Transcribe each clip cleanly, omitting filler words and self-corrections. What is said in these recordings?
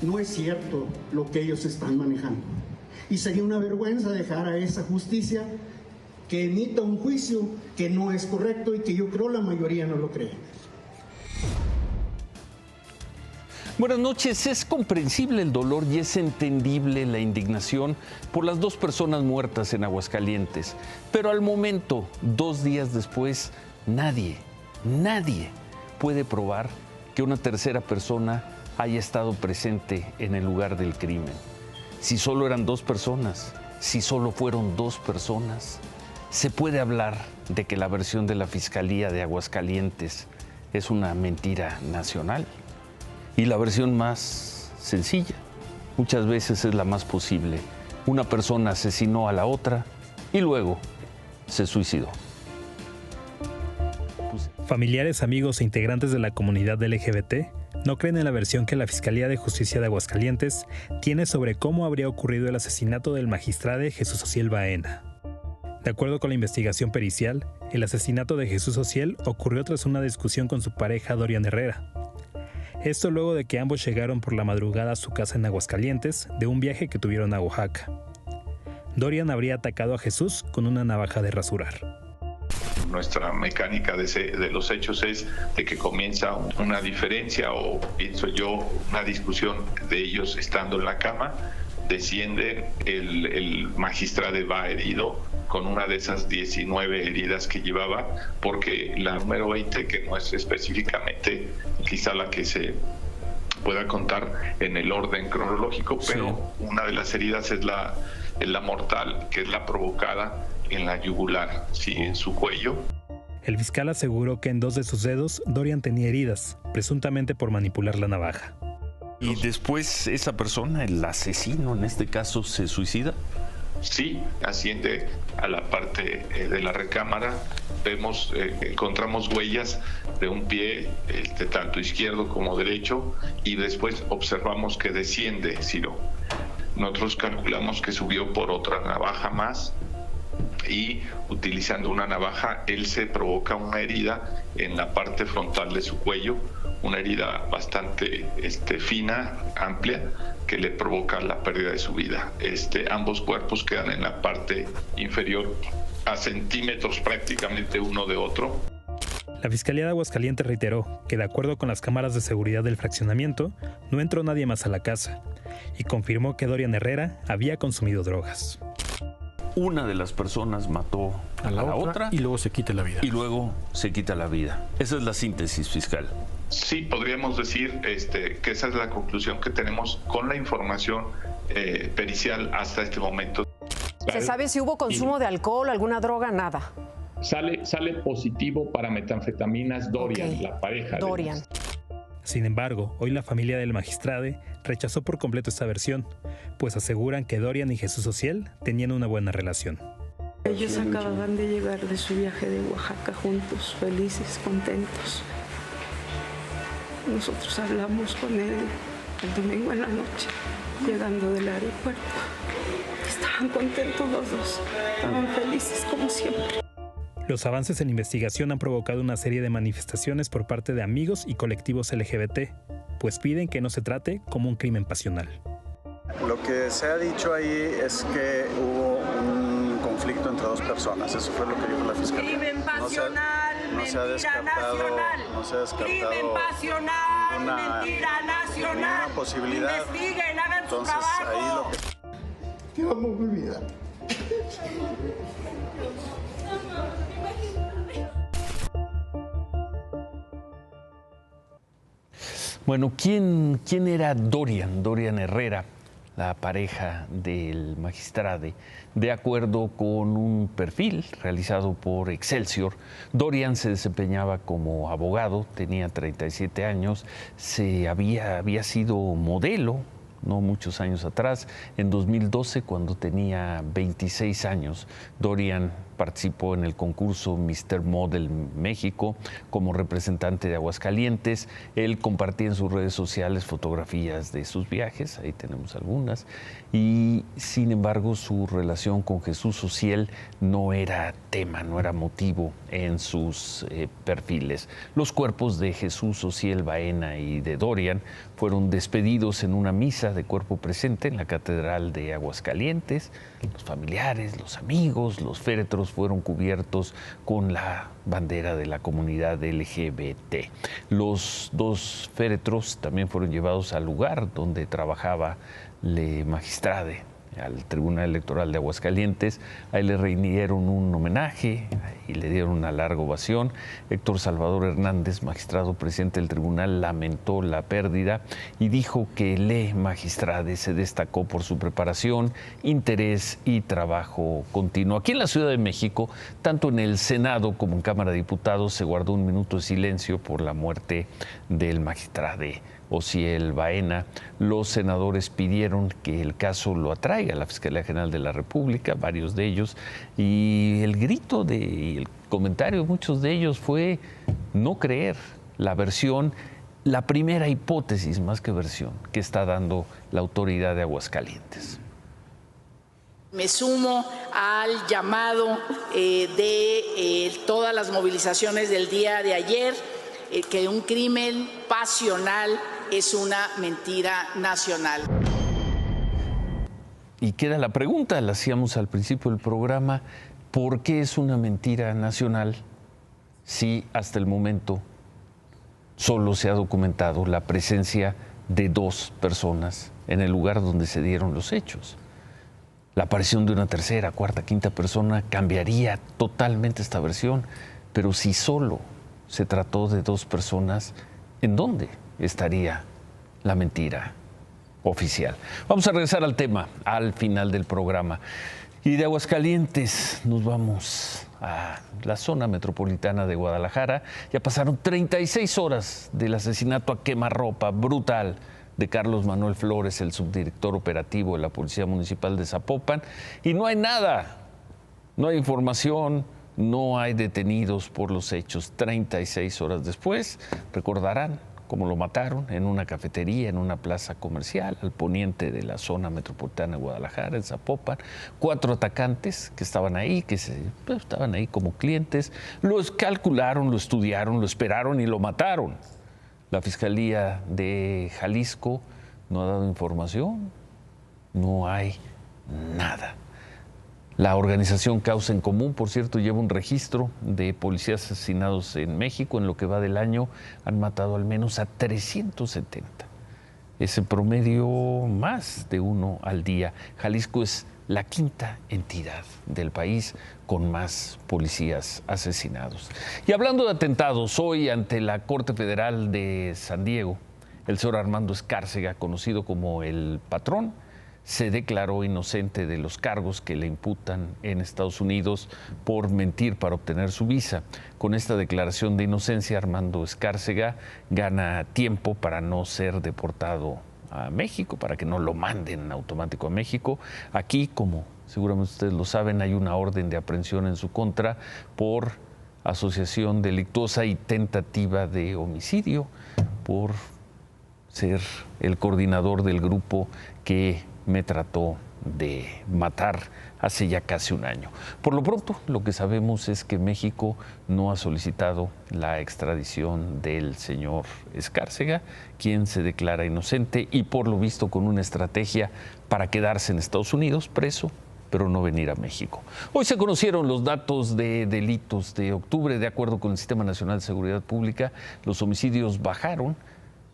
No es cierto lo que ellos están manejando. Y sería una vergüenza dejar a esa justicia que emita un juicio que no es correcto y que yo creo la mayoría no lo cree. Buenas noches. Es comprensible el dolor y es entendible la indignación por las dos personas muertas en Aguascalientes. Pero al momento, 2 días después, nadie puede probar que una tercera persona haya estado presente en el lugar del crimen. Si solo eran 2 personas, si solo fueron 2 personas, se puede hablar de que la versión de la Fiscalía de Aguascalientes es una mentira nacional. Y la versión más sencilla, muchas veces es la más posible. Una persona asesinó a la otra y luego se suicidó. Familiares, amigos e integrantes de la comunidad LGBT no creen en la versión que la Fiscalía de Justicia de Aguascalientes tiene sobre cómo habría ocurrido el asesinato del magistrado Jesús Ociel Baena. De acuerdo con la investigación pericial, el asesinato de Jesús Ociel ocurrió tras una discusión con su pareja Dorian Herrera. Esto luego de que ambos llegaron por la madrugada a su casa en Aguascalientes de un viaje que tuvieron a Oaxaca. Dorian habría atacado a Jesús con una navaja de rasurar. Nuestra mecánica de los hechos es de que comienza una diferencia o, pienso yo, una discusión de ellos estando en la cama. Desciende, el magistrado va herido con una de esas 19 heridas que llevaba, porque la número 20, que no es específicamente quizá la que se pueda contar en el orden cronológico, pero sí, una de las heridas es la mortal, que es la provocada en la yugular, sí, en su cuello. El fiscal aseguró que en 2 de sus dedos Dorian tenía heridas, presuntamente por manipular la navaja. ¿Y después esa persona, el asesino en este caso, se suicida? Sí, asciende a la parte de la recámara. Vemos, encontramos huellas de un pie, tanto izquierdo como derecho, y después observamos que desciende, Ciro. Nosotros calculamos que subió por otra navaja más, y utilizando una navaja él se provoca una herida en la parte frontal de su cuello, una herida bastante fina, amplia, que le provoca la pérdida de su vida. Ambos cuerpos quedan en la parte inferior a centímetros prácticamente uno de otro. La Fiscalía de Aguascalientes reiteró que, de acuerdo con las cámaras de seguridad del fraccionamiento, no entró nadie más a la casa y confirmó que Dorian Herrera había consumido drogas. Una de las personas mató a la otra y luego se quita la vida. Y luego se quita la vida. Esa es la síntesis, fiscal. Sí, podríamos decir que esa es la conclusión que tenemos con la información pericial hasta este momento. ¿Se sabe si hubo consumo de alcohol, alguna droga? Nada. Sale positivo para metanfetaminas Dorian, la pareja. Dorian. Sin embargo, hoy la familia del magistrado rechazó por completo esta versión, pues aseguran que Dorian y Jesús Ociel tenían una buena relación. Ellos acababan de llegar de su viaje de Oaxaca juntos, felices, contentos. Nosotros hablamos con él el domingo en la noche, llegando del aeropuerto. Estaban contentos los dos, estaban felices como siempre. Los avances en investigación han provocado una serie de manifestaciones por parte de amigos y colectivos LGBT, pues piden que no se trate como un crimen pasional. Lo que se ha dicho ahí es que hubo un conflicto entre 2 personas, eso fue lo que dijo la Fiscalía. Crimen pasional, mentira nacional. No se ha descartado crimen pasional, mentira nacional. Ninguna posibilidad. Investiguen, hagan Entonces, su trabajo. ahí lo que... Yo amo mi vida. Bueno, ¿quién era Dorian Herrera, la pareja del magistrado? De acuerdo con un perfil realizado por Excelsior, Dorian se desempeñaba como abogado, tenía 37 años, había sido modelo, no muchos años atrás. En 2012, cuando tenía 26 años, Dorian participó en el concurso Mr. Model México como representante de Aguascalientes. Él compartía en sus redes sociales fotografías de sus viajes, ahí tenemos algunas, y sin embargo su relación con Jesús Ociel no era tema, no era motivo en sus perfiles. Los cuerpos de Jesús Ociel Baena y de Dorian fueron despedidos en una misa de cuerpo presente en la Catedral de Aguascalientes. Los familiares, los amigos, los féretros fueron cubiertos con la bandera de la comunidad LGBT. Los dos féretros también fueron llevados al lugar donde trabajaba la magistrade, al Tribunal Electoral de Aguascalientes. Ahí le rindieron un homenaje y le dieron una larga ovación. Héctor Salvador Hernández, magistrado presidente del tribunal, lamentó la pérdida y dijo que la magistrade se destacó por su preparación, interés y trabajo continuo. Aquí en la Ciudad de México, tanto en el Senado como en Cámara de Diputados, se guardó un minuto de silencio por la muerte del magistrade Ociel Baena. Los senadores pidieron que el caso lo atraiga a la Fiscalía General de la República, varios de ellos, y el grito el comentario de muchos de ellos fue no creer la versión, la primera hipótesis más que versión que está dando la autoridad de Aguascalientes. Me sumo al llamado de todas las movilizaciones del día de ayer, que un crimen pasional es una mentira nacional. Y queda la pregunta, la hacíamos al principio del programa, ¿por qué es una mentira nacional si hasta el momento solo se ha documentado la presencia de 2 personas en el lugar donde se dieron los hechos? La aparición de una tercera, cuarta, quinta persona cambiaría totalmente esta versión, pero si solo se trató de 2 personas, ¿en dónde estaría la mentira oficial? Vamos a regresar al tema al final del programa. Y de Aguascalientes nos vamos a la zona metropolitana de Guadalajara. Ya pasaron 36 horas del asesinato a quemarropa brutal de Carlos Manuel Flores, el subdirector operativo de la Policía Municipal de Zapopan, y no hay nada, no hay información, no hay detenidos por los hechos. 36 horas después, recordarán cómo lo mataron en una cafetería, en una plaza comercial, al poniente de la zona metropolitana de Guadalajara, en Zapopan. 4 atacantes que estaban ahí, estaban ahí como clientes, los calcularon, lo estudiaron, lo esperaron y lo mataron. La Fiscalía de Jalisco no ha dado información, no hay nada. La organización Causa en Común, por cierto, lleva un registro de policías asesinados en México. En lo que va del año han matado al menos a 370. Es en promedio más de 1 al día. Jalisco es la 5ª entidad del país con más policías asesinados. Y hablando de atentados, hoy ante la Corte Federal de San Diego, el señor Armando Escárcega, conocido como el Patrón, se declaró inocente de los cargos que le imputan en Estados Unidos por mentir para obtener su visa. Con esta declaración de inocencia, Armando Escárcega gana tiempo para no ser deportado a México, para que no lo manden en automático a México. Aquí, como seguramente ustedes lo saben, hay una orden de aprehensión en su contra por asociación delictuosa y tentativa de homicidio, por ser el coordinador del grupo que me trató de matar hace ya casi un año. Por lo pronto, lo que sabemos es que México no ha solicitado la extradición del señor Escárcega, quien se declara inocente y por lo visto con una estrategia para quedarse en Estados Unidos preso, pero no venir a México. Hoy se conocieron los datos de delitos de octubre. De acuerdo con el Sistema Nacional de Seguridad Pública, los homicidios bajaron.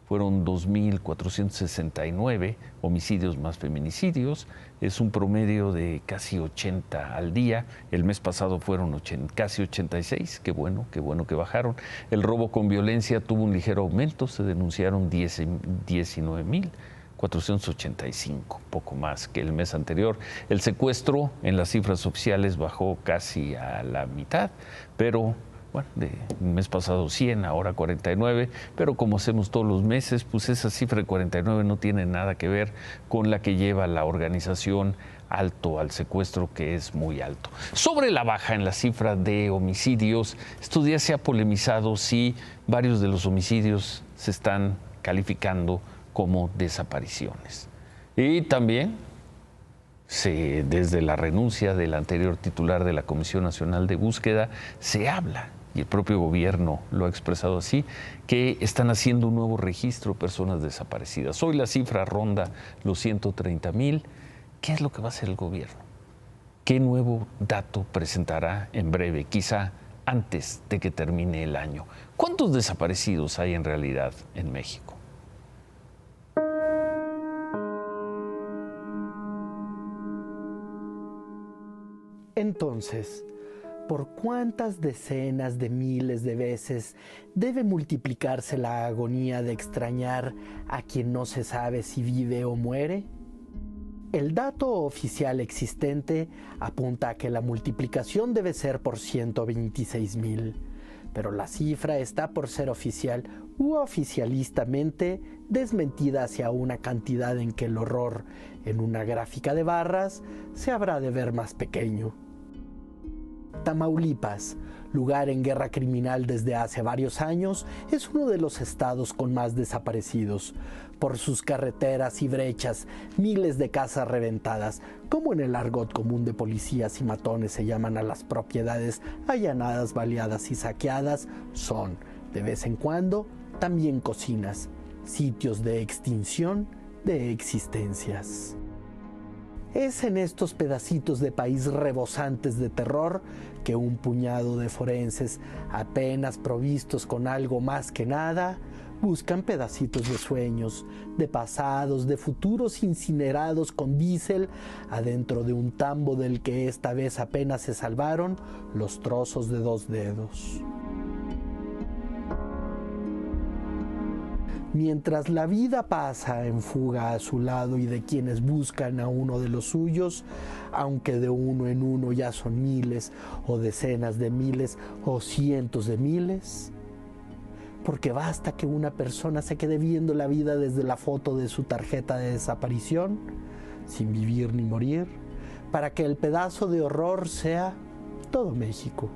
Fueron 2.469 homicidios más feminicidios. Es un promedio de casi 80 al día. El mes pasado fueron casi 86. Qué bueno que bajaron. El robo con violencia tuvo un ligero aumento. Se denunciaron 19.485, poco más que el mes anterior. El secuestro en las cifras oficiales bajó casi a la mitad, pero bueno, del mes pasado 100, ahora 49, pero como hacemos todos los meses, pues esa cifra de 49 no tiene nada que ver con la que lleva la organización alto al secuestro, que es muy alto. Sobre la baja en la cifra de homicidios, estos días se ha polemizado si varios de los homicidios se están calificando como desapariciones. Y también desde la renuncia del anterior titular de la Comisión Nacional de Búsqueda se habla, y el propio gobierno lo ha expresado así, que están haciendo un nuevo registro de personas desaparecidas. Hoy la cifra ronda los 130,000. ¿Qué es lo que va a hacer el gobierno? ¿Qué nuevo dato presentará en breve, quizá antes de que termine el año? ¿Cuántos desaparecidos hay en realidad en México? Entonces, ¿por cuántas decenas de miles de veces debe multiplicarse la agonía de extrañar a quien no se sabe si vive o muere? El dato oficial existente apunta a que la multiplicación debe ser por 126,000, pero la cifra está por ser oficial u oficialistamente desmentida hacia una cantidad en que el horror, en una gráfica de barras, se habrá de ver más pequeño. Tamaulipas, lugar en guerra criminal desde hace varios años, es uno de los estados con más desaparecidos. Por sus carreteras y brechas, miles de casas reventadas, como en el argot común de policías y matones se llaman a las propiedades allanadas, baleadas y saqueadas, son, de vez en cuando, también cocinas, sitios de extinción de existencias. Es en estos pedacitos de país rebosantes de terror que un puñado de forenses, apenas provistos con algo más que nada, buscan pedacitos de sueños, de pasados, de futuros incinerados con diésel adentro de un tambo del que esta vez apenas se salvaron los trozos de 2 dedos. Mientras la vida pasa en fuga a su lado y de quienes buscan a uno de los suyos, aunque de uno en uno ya son miles o decenas de miles o cientos de miles, porque basta que una persona se quede viendo la vida desde la foto de su tarjeta de desaparición, sin vivir ni morir, para que el pedazo de horror sea todo México.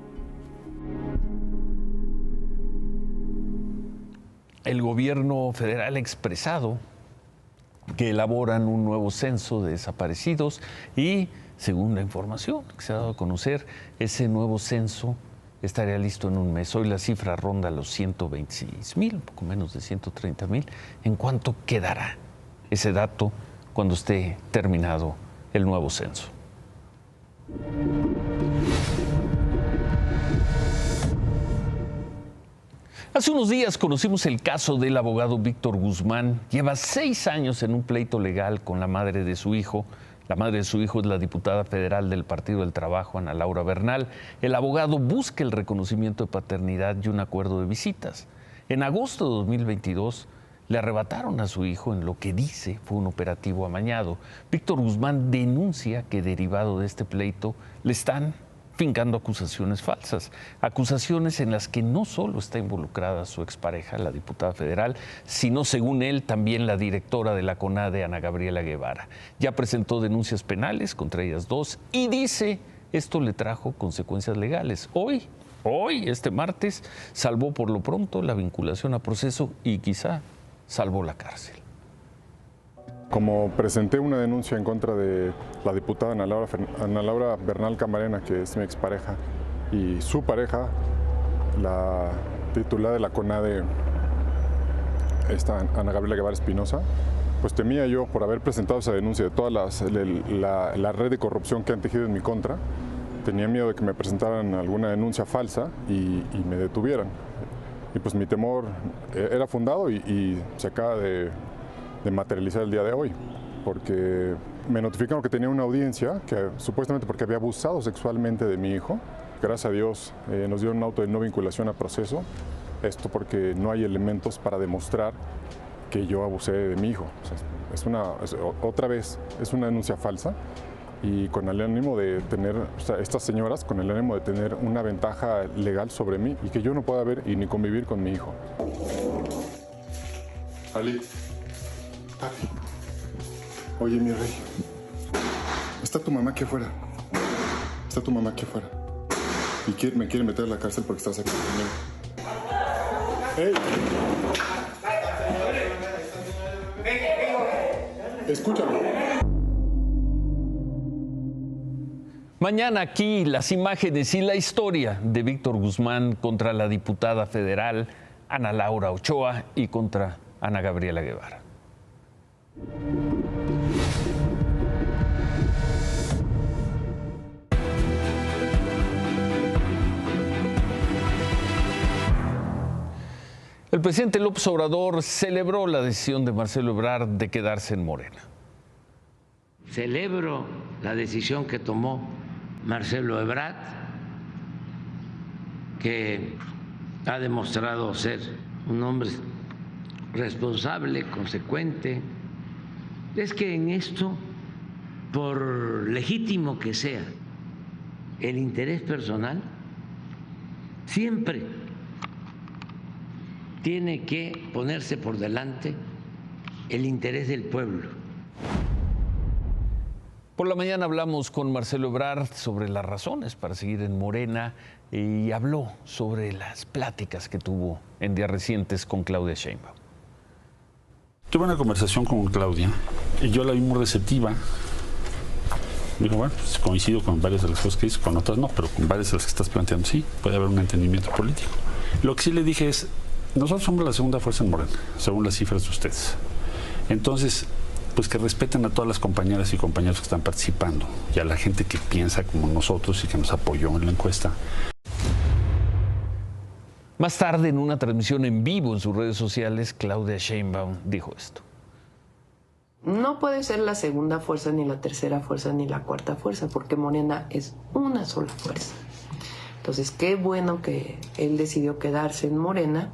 El gobierno federal ha expresado que elaboran un nuevo censo de desaparecidos y, según la información que se ha dado a conocer, ese nuevo censo estaría listo en un mes. Hoy la cifra ronda los 126,000, un poco menos de 130,000. ¿En cuánto quedará ese dato cuando esté terminado el nuevo censo? Hace unos días conocimos el caso del abogado Víctor Guzmán. Lleva 6 años en un pleito legal con la madre de su hijo. La madre de su hijo es la diputada federal del Partido del Trabajo, Ana Laura Bernal. El abogado busca el reconocimiento de paternidad y un acuerdo de visitas. En agosto de 2022 le arrebataron a su hijo en lo que dice fue un operativo amañado. Víctor Guzmán denuncia que derivado de este pleito le están fincando acusaciones falsas, acusaciones en las que no solo está involucrada su expareja, la diputada federal, sino, según él, también la directora de la CONADE, Ana Gabriela Guevara. Ya presentó denuncias penales contra ellas dos y dice esto le trajo consecuencias legales. Hoy, este martes, salvó por lo pronto la vinculación a proceso y quizá salvó la cárcel. Como presenté una denuncia en contra de la diputada Ana Laura Bernal Camarena, que es mi expareja, y su pareja, la titular de la CONADE, Ana Gabriela Guevara Espinosa, pues temía yo, por haber presentado esa denuncia de toda la red de corrupción que han tejido en mi contra, tenía miedo de que me presentaran alguna denuncia falsa y me detuvieran. Y pues mi temor era fundado y se acaba de materializar el día de hoy, porque me notificaron que tenía una audiencia, que supuestamente porque había abusado sexualmente de mi hijo. Gracias a Dios nos dieron un auto de no vinculación a proceso, esto porque no hay elementos para demostrar que yo abusé de mi hijo. O sea, otra vez, es una denuncia falsa y con el ánimo de tener, o sea, estas señoras con el ánimo de tener una ventaja legal sobre mí y que yo no pueda ver y ni convivir con mi hijo. Ali. Oye, mi rey, Está tu mamá aquí afuera. Está tu mamá aquí afuera. Y me quiere meter a la cárcel porque estás aquí conmigo. ¡Ey! Escúchame. Mañana aquí las imágenes y la historia de Víctor Guzmán contra la diputada federal Ana Laura Ochoa y contra Ana Gabriela Guevara. El presidente López Obrador celebró la decisión de Marcelo Ebrard de quedarse en Morena. Celebro la decisión que tomó Marcelo Ebrard, que ha demostrado ser un hombre responsable, consecuente. Es que en esto, por legítimo que sea el interés personal, siempre tiene que ponerse por delante el interés del pueblo. Por la mañana hablamos con Marcelo Ebrard sobre las razones para seguir en Morena y habló sobre las pláticas que tuvo en días recientes con Claudia Sheinbaum. Tuve una conversación con Claudia y yo la vi muy receptiva. Me dijo, bueno, pues coincido con varias de las cosas que dices, con otras no, pero con varias de las que estás planteando sí, puede haber un entendimiento político. Lo que sí le dije es, nosotros somos la segunda fuerza en Morena, según las cifras de ustedes. Entonces, pues que respeten a todas las compañeras y compañeros que están participando y a la gente que piensa como nosotros y que nos apoyó en la encuesta. Más tarde, en una transmisión en vivo en sus redes sociales, Claudia Sheinbaum dijo esto. No puede ser la segunda fuerza, ni la tercera fuerza, ni la cuarta fuerza, porque Morena es una sola fuerza. Entonces, qué bueno que él decidió quedarse en Morena.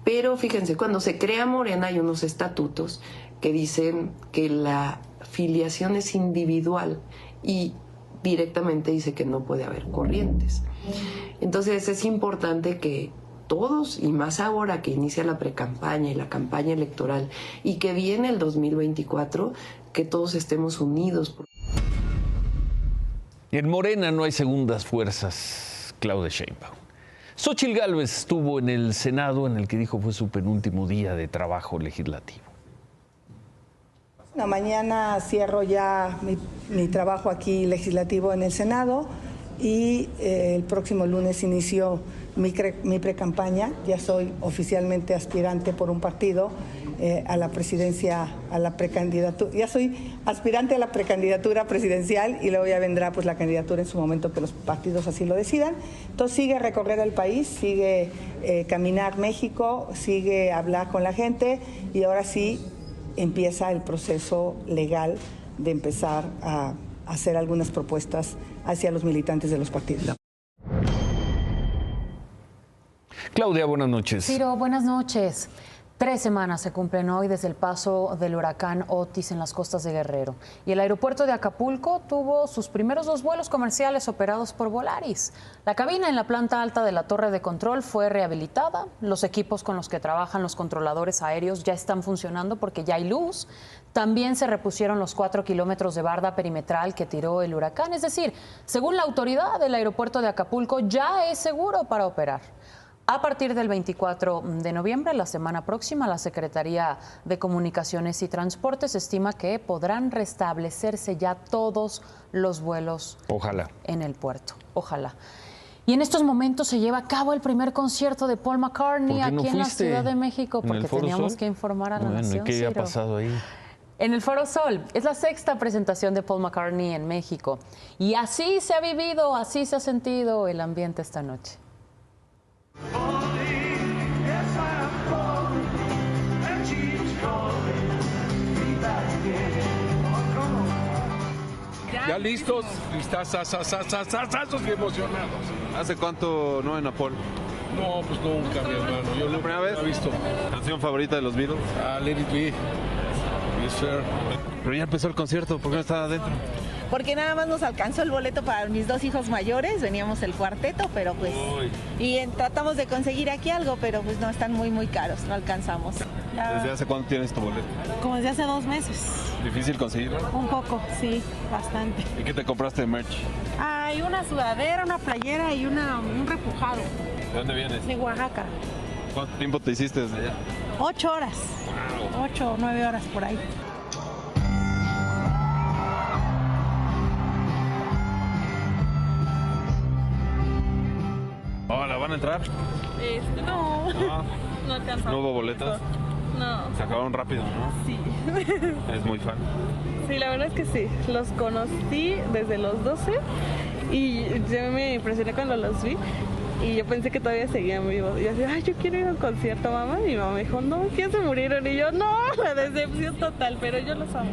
Pero fíjense, cuando se crea Morena hay unos estatutos que dicen que la filiación es individual y directamente dice que no puede haber corrientes. Entonces es importante que todos, y más ahora que inicia la precampaña y la campaña electoral y que viene el 2024, que todos estemos unidos. En Morena no hay segundas fuerzas, Claudia Sheinbaum. Xóchitl Gálvez estuvo en el Senado, en el que dijo fue su penúltimo día de trabajo legislativo. Mañana cierro ya mi trabajo aquí legislativo en el Senado y el próximo lunes inicio mi precampaña. Ya soy oficialmente aspirante por un partido a la presidencia, a la precandidatura. Ya soy aspirante a la precandidatura presidencial y luego ya vendrá pues la candidatura en su momento que los partidos así lo decidan. Entonces sigue recorrer el país, sigue caminar México, sigue hablar con la gente y ahora sí empieza el proceso legal de empezar a hacer algunas propuestas hacia los militantes de los partidos. Claudia, buenas noches. Ciro, buenas noches. 3 semanas se cumplen hoy desde el paso del huracán Otis en las costas de Guerrero. Y el aeropuerto de Acapulco tuvo sus primeros 2 vuelos comerciales operados por Volaris. La cabina en la planta alta de la torre de control fue rehabilitada. Los equipos con los que trabajan los controladores aéreos ya están funcionando porque ya hay luz. También se repusieron los 4 kilómetros de barda perimetral que tiró el huracán. Es decir, según la autoridad, el aeropuerto de Acapulco ya es seguro para operar. A partir del 24 de noviembre, la semana próxima, la Secretaría de Comunicaciones y Transportes estima que podrán restablecerse ya todos los vuelos en el puerto. Ojalá. Y en estos momentos se lleva a cabo el primer concierto de Paul McCartney aquí en la Ciudad de México, porque teníamos que informar a la nación. ¿Qué ha pasado ahí? En el Foro Sol. Es la 6ª presentación de Paul McCartney en México. Y así se ha vivido, así se ha sentido el ambiente esta noche. Ya listos, y emocionados. ¿Hace cuánto no en Apol? No, pues nunca, mi hermano. Yo ¿La primera vez? He visto. ¿Canción favorita de los Beatles? Let It Be. Yes, sir. Pero ya empezó el concierto, ¿por qué no estaba adentro? Porque nada más nos alcanzó el boleto para mis 2 hijos mayores, veníamos el cuarteto, pero pues... tratamos de conseguir aquí algo, pero pues no, están muy caros, no alcanzamos. ¿Desde hace cuánto tienes tu boleto? Como desde hace 2 meses. ¿Difícil conseguirlo? Un poco, sí, bastante. ¿Y qué te compraste de merch? Hay una sudadera, una playera y un repujado. ¿De dónde vienes? De Oaxaca. ¿Cuánto tiempo te hiciste desde allá? 8 horas. 8 o 9 horas por ahí. Hola, ¿van a entrar? No. No alcanzamos. ¿No hubo boletas? No. Se acabaron rápido, ¿no? Sí. ¿Es muy fan? Sí, la verdad es que sí. Los conocí desde los 12 y yo me impresioné cuando los vi y yo pensé que todavía seguían vivos. Y yo decía, ay, yo quiero ir a un concierto, mamá. Y mi mamá me dijo, no, ¿quién se murieron? Y yo, no, la decepción total, pero yo los amo.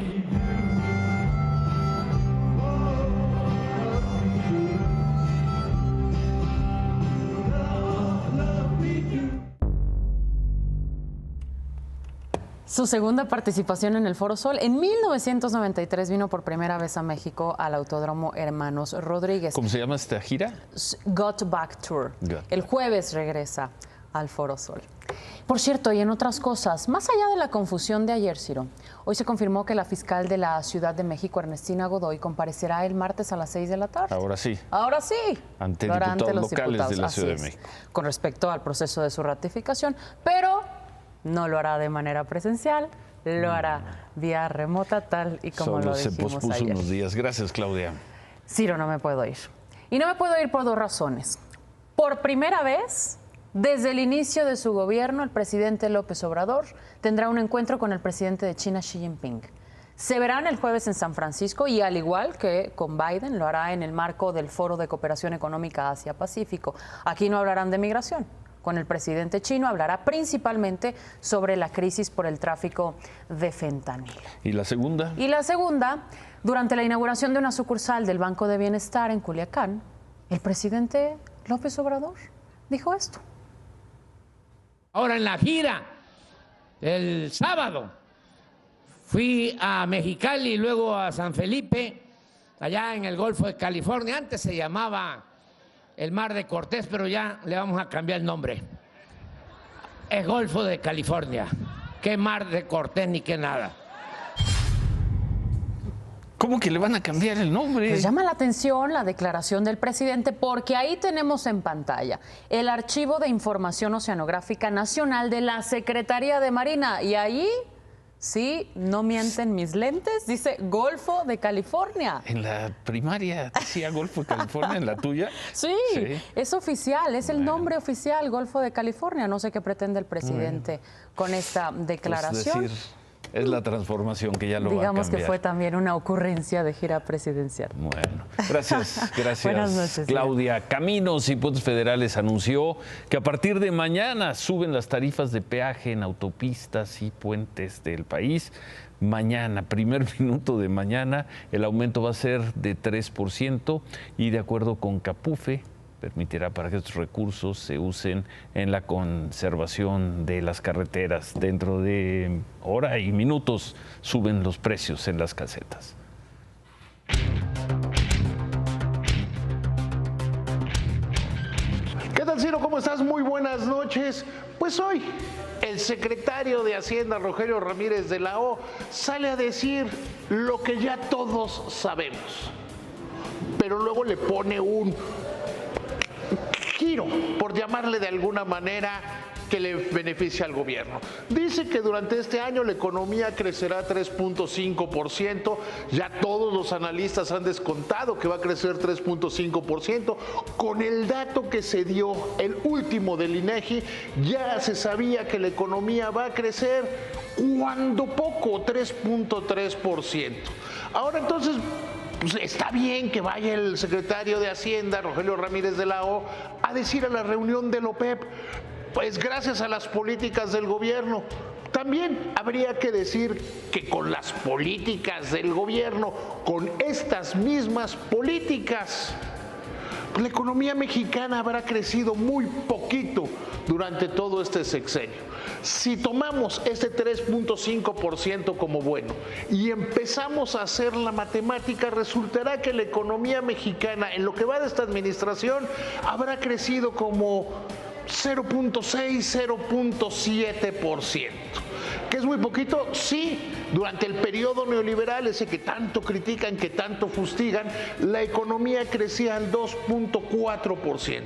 Su segunda participación en el Foro Sol. En 1993 vino por primera vez a México al Autódromo Hermanos Rodríguez. ¿Cómo se llama esta gira? Got Back Tour. El jueves regresa al Foro Sol. Por cierto, y en otras cosas, más allá de la confusión de ayer, Ciro, hoy se confirmó que la fiscal de la Ciudad de México, Ernestina Godoy, comparecerá el martes a las 6 de la tarde. Ahora sí. Ahora sí. Ante Lo hará diputados los locales diputados. de la Así Ciudad es, de México. con respecto al proceso de su ratificación, pero no lo hará de manera presencial, lo hará vía remota, tal y como Solo lo se dijimos pospuso ayer. unos días. Gracias, Claudia. Ciro, no me puedo ir. Y no me puedo ir por dos razones. Por primera vez, desde el inicio de su gobierno, el presidente López Obrador tendrá un encuentro con el presidente de China, Xi Jinping. Se verán el jueves en San Francisco y, al igual que con Biden, lo hará en el marco del Foro de Cooperación Económica Asia-Pacífico. Aquí no hablarán de migración. Con el presidente chino hablará principalmente sobre la crisis por el tráfico de fentanilo. ¿Y la segunda? Y la segunda, durante la inauguración de una sucursal del Banco de Bienestar en Culiacán, el presidente López Obrador dijo esto. Ahora en la gira, el sábado, fui a Mexicali y luego a San Felipe, allá en el Golfo de California. Antes se llamaba el Mar de Cortés, pero ya le vamos a cambiar el nombre. Es Golfo de California. ¿Qué Mar de Cortés ni qué nada? ¿Cómo que le van a cambiar el nombre? Pues llama la atención la declaración del presidente porque ahí tenemos en pantalla el Archivo de Información Oceanográfica Nacional de la Secretaría de Marina y ahí, sí, no mienten mis lentes, dice Golfo de California. En la primaria decía Golfo de California, en la tuya. Sí, es oficial, es el nombre oficial, Golfo de California. No sé qué pretende el presidente con esta declaración. Pues decir, es la transformación que ya lo va a cambiar. Digamos que fue también una ocurrencia de gira presidencial. Bueno, gracias. Buenas noches, Claudia. Caminos y Puentes Federales anunció que a partir de mañana suben las tarifas de peaje en autopistas y puentes del país. Mañana, primer minuto de mañana, el aumento va a ser de 3% y de acuerdo con Capufe, permitirá para que estos recursos se usen en la conservación de las carreteras. Dentro de hora y minutos suben los precios en las casetas. ¿Qué tal, Ciro? ¿Cómo estás? Muy buenas noches. Pues hoy el secretario de Hacienda, Rogelio Ramírez de la O, sale a decir lo que ya todos sabemos, pero luego le pone un giro, por llamarle de alguna manera, que le beneficia al gobierno. Dice que durante este año la economía crecerá 3.5%, ya todos los analistas han descontado que va a crecer 3.5%, con el dato que se dio, el último del INEGI, ya se sabía que la economía va a crecer cuando poco, 3.3%. Ahora entonces, pues está bien que vaya el secretario de Hacienda, Rogelio Ramírez de la O, a decir a la reunión del OPEP, pues gracias a las políticas del gobierno. También habría que decir que con las políticas del gobierno, con estas mismas políticas, pues la economía mexicana habrá crecido muy poquito durante todo este sexenio. Si tomamos este 3.5% como bueno y empezamos a hacer la matemática, resultará que la economía mexicana en lo que va de esta administración habrá crecido como 0.6, 0.7%. ¿Que es muy poquito? Sí, Durante el periodo neoliberal, ese que tanto critican, que tanto fustigan, la economía crecía al 2.4%.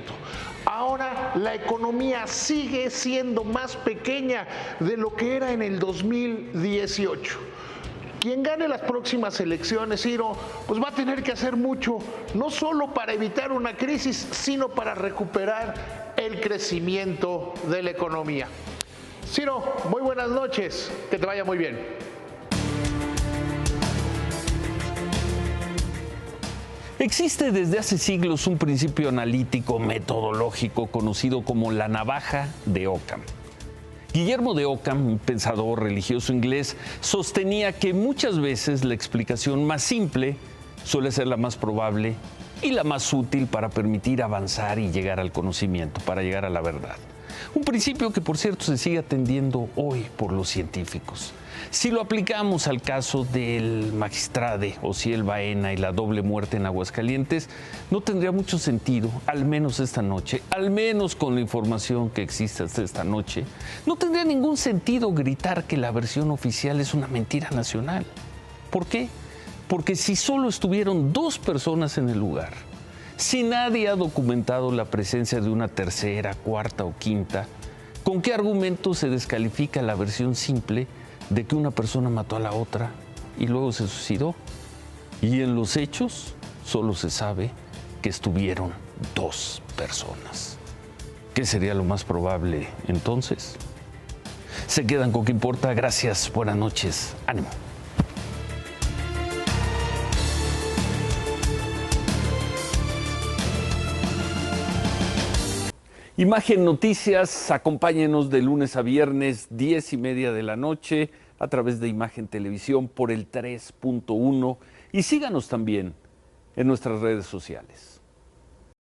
Ahora la economía sigue siendo más pequeña de lo que era en el 2018. Quien gane las próximas elecciones, Ciro, pues va a tener que hacer mucho, no solo para evitar una crisis, sino para recuperar el crecimiento de la economía. Ciro, muy buenas noches, que te vaya muy bien. Existe desde hace siglos un principio analítico metodológico conocido como la navaja de Occam. Guillermo de Occam, un pensador religioso inglés, sostenía que muchas veces la explicación más simple suele ser la más probable y la más útil para permitir avanzar y llegar al conocimiento, para llegar a la verdad. Un principio que, por cierto, se sigue atendiendo hoy por los científicos. Si lo aplicamos al caso del magistrade Osiel Baena y la doble muerte en Aguascalientes, no tendría mucho sentido, al menos esta noche, al menos con la información que existe hasta esta noche, no tendría ningún sentido gritar que la versión oficial es una mentira nacional. ¿Por qué? Porque si solo estuvieron 2 personas en el lugar, si nadie ha documentado la presencia de una tercera, cuarta o quinta, ¿con qué argumento se descalifica la versión simple de que una persona mató a la otra y luego se suicidó? Y en los hechos solo se sabe que estuvieron 2 personas. ¿Qué sería lo más probable entonces? Se quedan con ¿Qué importa? Gracias, buenas noches, ánimo. Imagen Noticias, acompáñenos de lunes a viernes, 10:30 de la noche, a través de Imagen Televisión por el 3.1 y síganos también en nuestras redes sociales.